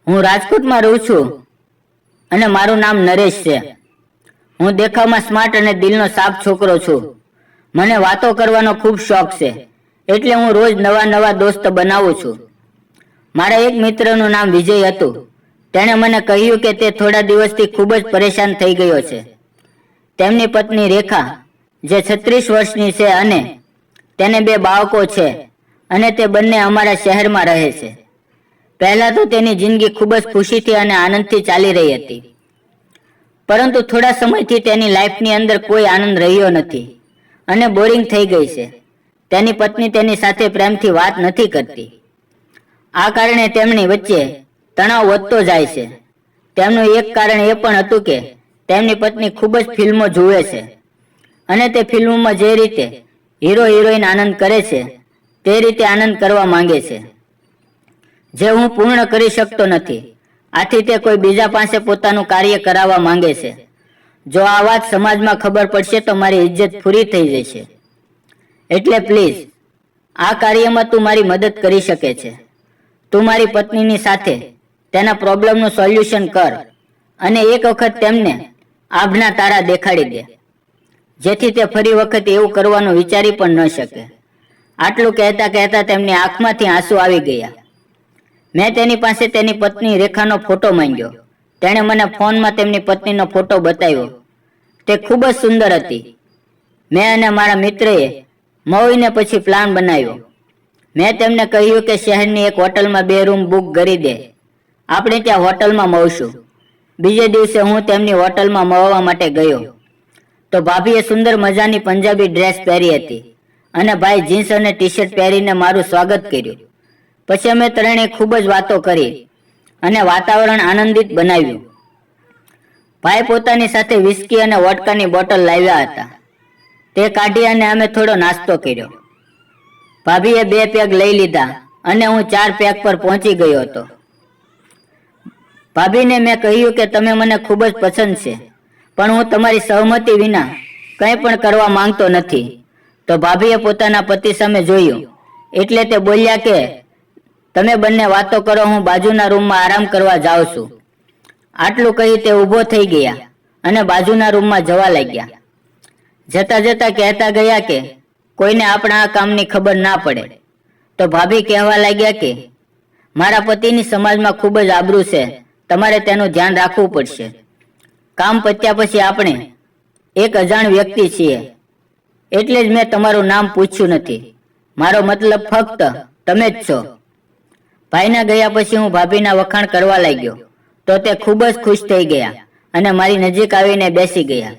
હું રાજકોટમાં રહું છું અને મારું નામ નરેશ છે. હું દેખાવમાં સ્માર્ટ અને દિલનો સાફ છોકરો છું. મને વાતો કરવાનો ખૂબ શોખ છે, એટલે હું રોજ નવા નવા દોસ્ત બનાવું છું. મારા એક મિત્રનું નામ વિજય હતું. તેણે મને કહ્યું કે તે થોડા દિવસથી ખૂબ જ પરેશાન થઈ ગયો છે. તેમની પત્ની રેખા, જે 36 વર્ષની છે અને તેને 2 બાળકો છે, અને તે બંને અમારા શહેરમાં રહે છે. પહેલા તો તેની જિંદગી ખૂબ જ ખુશીથી અને આનંદથી ચાલી રહી હતી, પરંતુ થોડા સમયથી તેની લાઈફની અંદર કોઈ આનંદ રહ્યો નથી અને બોરિંગ થઈ ગઈ છે. તેની પત્ની તેની સાથે પ્રેમથી વાત નથી કરતી. આ કારણે તેમની વચ્ચે તણાવ વધતો જાય છે. તેમનું એક કારણ એ પણ હતું કે તેમની પત્ની ખૂબ જ ફિલ્મો જુએ છે અને તે ફિલ્મોમાં જે રીતે હીરો હિરોઈન આનંદ કરે છે તે રીતે આનંદ કરવા માંગે છે, જે હું પૂર્ણ કરી શકતો નથી. આથી તે કોઈ બીજા પાસે પોતાનું કાર્ય કરાવવા માંગે છે. જો આ વાત સમાજમાં ખબર પડશે તો મારી ઇજ્જત પૂરી થઈ જશે. એટલે પ્લીઝ આ કાર્યમાં તું મારી મદદ કરી શકે છે. તું મારી પત્નીની સાથે તેના પ્રોબ્લેમનું સોલ્યુશન કર અને એક વખત તેમને આભના તારા દેખાડી દે, જેથી તે ફરી વખત એવું કરવાનું વિચારી પણ ન શકે. આટલું કહેતા કહેતા તેમની આંખમાંથી આંસુ આવી ગયા. મેં તેની પાસે તેની પત્ની રેખાનો ફોટો માંગ્યો. તેણે મને ફોનમાં તેમની પત્નીનો ફોટો બતાવ્યો. તે ખૂબ જ સુંદર હતી. મેં અને મારા મિત્રએ મળીને પછી પ્લાન બનાવ્યો. મેં તેમને કહ્યું કે શહેરની એક હોટલમાં 2 રૂમ બુક કરી દે. આપણે ત્યાં હોટલમાં મળશું. બીજે દિવસે હું તેમની હોટલમાં મળવા માટે ગયો તો ભાભીએ સુંદર મજાની પંજાબી ડ્રેસ પહેરી હતી અને ભાઈ જીન્સ અને ટી-શર્ટ પહેરીને મારું સ્વાગત કર્યું. પછી અમે ત્રણેય ખૂબ જ વાતો કરી અને વાતાવરણ આનંદિત બનાવ્યું. ભાઈ પોતાની સાથે વિસ્કી અને વોડકાની બોટલ લાવ્યા હતા. તે કાઢી અને અમે થોડો નાસ્તો કર્યો. ભાભીએ 2 પેગ લઈ લીધા અને હું 4 પેગ પર પહોંચી ગયો હતો. ભાભીને મેં કહ્યું કે તમે મને ખૂબ જ પસંદ છે, પણ હું તમારી સહમતિ વિના કંઈ પણ કરવા માંગતો નથી. તો ભાભીએ પોતાના પતિ સામે જોયું, એટલે તે બોલ્યા કે તમે બંને વાતો કરો, હું બાજુના રૂમમાં આરામ કરવા જાઉં છું. આટલું કહી તે ઊભો થઈ ગયા અને બાજુના રૂમમાં જવા લાગ્યા. જતા જતા કહેતા ગયા કે કોઈને આપણા આ કામની ખબર ના પડે. તો ભાભી કહેવા લાગ્યા કે મારા પતિની સમાજમાં ખૂબ જ આબરૂ છે, તમારે તેનું ધ્યાન રાખવું પડશે. કામ પત્યા પછી આપણે એક અજાણ વ્યક્તિ છીએ, એટલે જ મેં તમારું નામ પૂછ્યું નથી. મારો મતલબ ફક્ત તમે જ છો. ભાઈના ગયા પછી હું ભાભીના વખાણ કરવા લાગ્યો તો તે ખૂબ જ ખુશ થઈ ગયા અને મારી નજીક આવીને બેસી ગયા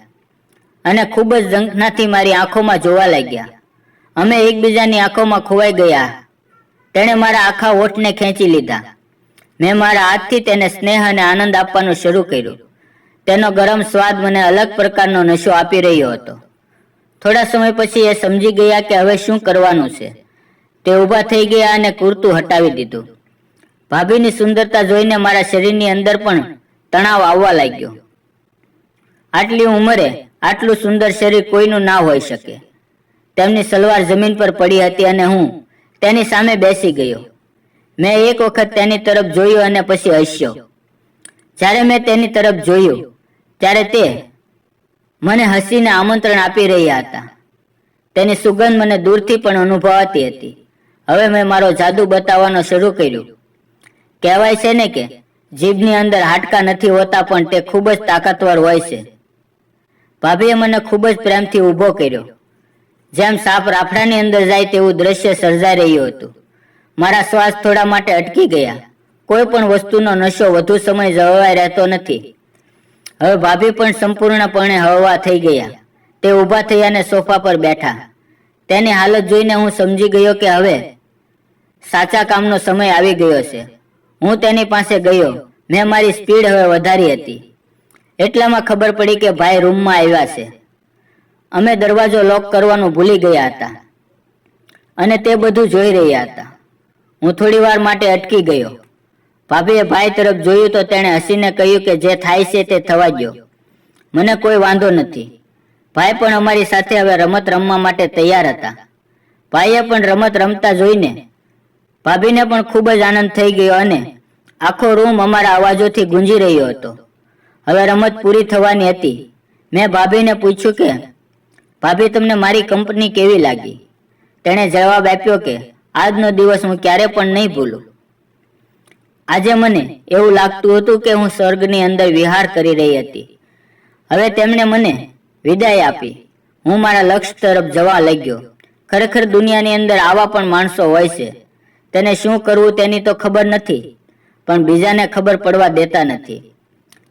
અને ખૂબ જ ઝંખનાથી મારી આંખોમાં જોવા લાગ્યા. અમે એકબીજાની આંખોમાં ખોવાઈ ગયા. તેણે મારા આખા હોઠને ખેંચી લીધા. મેં મારા હાથથી તેને સ્નેહ અને આનંદ આપવાનું શરૂ કર્યું. તેનો ગરમ સ્વાદ મને અલગ પ્રકારનો નશો આપી રહ્યો હતો. થોડા સમય પછી એ સમજી ગયા કે હવે શું કરવાનું છે. તે ઊભા થઈ ગયા અને કુર્તું હટાવી દીધું. ભાભીની સુંદરતા જોઈને મારા શરીરની અંદર પણ તણાવ આવવા લાગ્યો. આટલી ઉંમરે આટલું સુંદર શરીર કોઈનું ના હોઈ શકે. તેમની સલવાર જમીન પર પડી હતી અને હું તેની સામે બેસી ગયો. મેં એક વખત તેની તરફ જોયું અને પછી હસ્યો. જ્યારે મેં તેની તરફ જોયું ત્યારે તે મને હસીને આમંત્રણ આપી રહ્યા હતા. તેની સુગંધ મને દૂરથી પણ અનુભવાતી હતી. હવે મેં મારો જાદુ બતાવવાનો શરૂ કર્યું. કહેવાય છે ને કે જીભની અંદર હાડકા નથી હોતા, પણ તે ખૂબ જ તાકાતવર હોય છે. ભાભીએ મને ખૂબ જ પ્રેમથી ઊભો કર્યો. જેમ સાપ રાફડાની અંદર જાય તેવું દ્રશ્ય સર્જાઈ રહ્યું હતું. મારા શ્વાસ થોડા માટે અટકી ગયા. કોઈ પણ વસ્તુનો નશો વધુ સમય જળવાઈ રહેતો નથી. હવે ભાભી પણ સંપૂર્ણપણે હળવા થઈ ગયા. તે ઊભા થઈ અને સોફા પર બેઠા. તેની હાલત જોઈને હું સમજી ગયો કે હવે સાચા કામનો સમય આવી ગયો છે. હું તેની પાસે ગયો. મેં મારી સ્પીડ હવે વધારી હતી. એટલામાં ખબર પડી કે ભાઈ રૂમમાં આવ્યા છે. અમે દરવાજો લોક કરવાનું ભૂલી ગયા હતા અને તે બધું જોઈ રહ્યા હતા. હું થોડી વાર માટે અટકી ગયો. ભાભીએ ભાઈ તરફ જોયું તો તેણે હસીને કહ્યું કે જે થાય છે તે થવા દો, મને કોઈ વાંધો નથી. ભાઈ પણ અમારી સાથે હવે રમત રમવા માટે તૈયાર હતા. ભાઈએ પણ રમત રમતા જોઈને ભાભીને પણ ખૂબ જ આનંદ થઈ ગયો અને આખો રૂમ અમારા અવાજોથી ગુંજી રહ્યો હતો. હવે રમત પૂરી થવાની હતી. મેં ભાભીને પૂછ્યું કે ભાભી, તમને મારી કંપની કેવી લાગી? તેણે જવાબ આપ્યો કે આજનો દિવસ હું ક્યારે પણ નહીં ભૂલું. આજે મને એવું લાગતું હતું કે હું સ્વર્ગની અંદર વિહાર કરી રહી હતી. હવે તેમણે મને વિદાય આપી. હું મારા લક્ષ્ય તરફ જવા લાગ્યો. ખરેખર દુનિયાની અંદર આવા પણ માણસો હોય છે. તેને શું કરવું તેની તો ખબર નથી, પણ બીજાને ખબર પડવા દેતા નથી.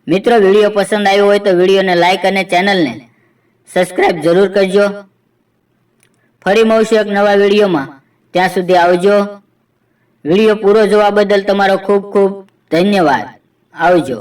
મિત્રો, વિડીયો પસંદ આવ્યો હોય તો વિડીયોને લાઈક અને ચેનલને સબસ્ક્રાઇબ જરૂર કરજો. ફરી મળશું એક નવા વિડીયોમાં. ત્યાં સુધી આવજો. વિડીયો પૂરો જોવા બદલ તમારો ખૂબ ખૂબ ધન્યવાદ. આવજો.